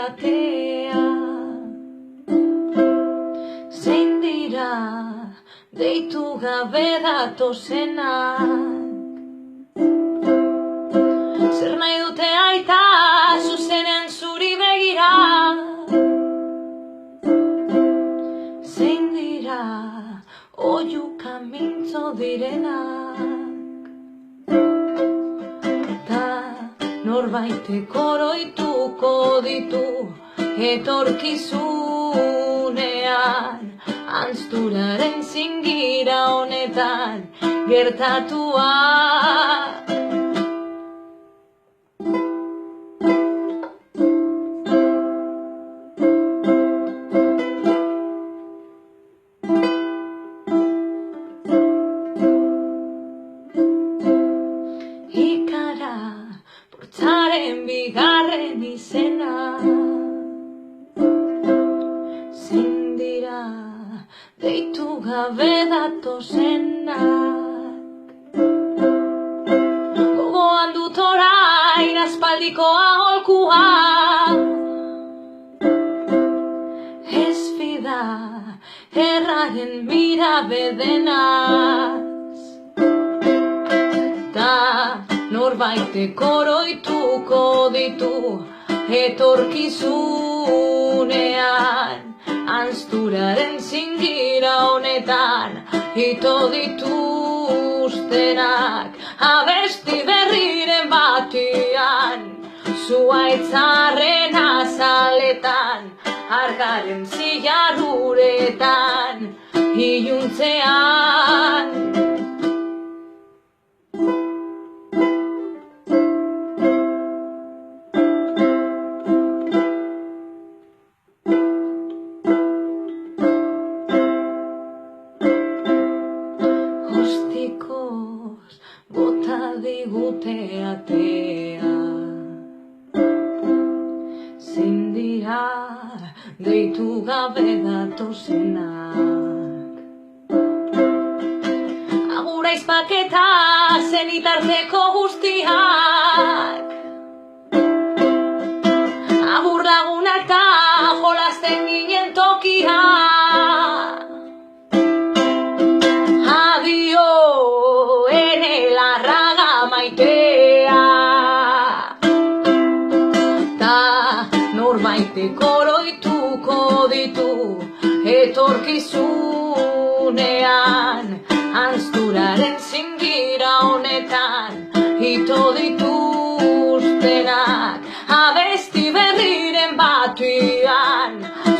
atea. Zein dira deitu gabe datozenak? Zer nahi dute aita zuzenean zuri begira? Zein dira oihuka mintzo direnak? Ta norbaitek oroituko ditu etorkizunean, anzturaren zingira honetan gertatua. Ikara portzaren bigarren izena. Zein dira deitu gabe datozenak? Gogoan dut orain aspaldiko aholkua. Ez fida erraren mirabe denaz, ta norbaitek oroituko ditu etorkizunean, anzturaren zingira honetan ito dituztenak. Abesti berriren batian, zuaitzaren azaletan, argaren zilarruretan, iluntzean. Ostikoz bota digute atea. Zein dira deitu gabe datozenak? Agura izpaketa zenitarteko guztiak, agur lagunak ta jolasten ginen tokia. Adio ene larraga maitea, ta norbaitek oroituko ditu etorkizunean, anzturaren zingira honetan ito dituztenak. Abesti berriren batian,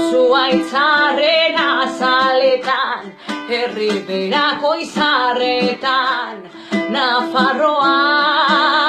zuaitzaren azaletan, herriberako izarretan, Nafarroan.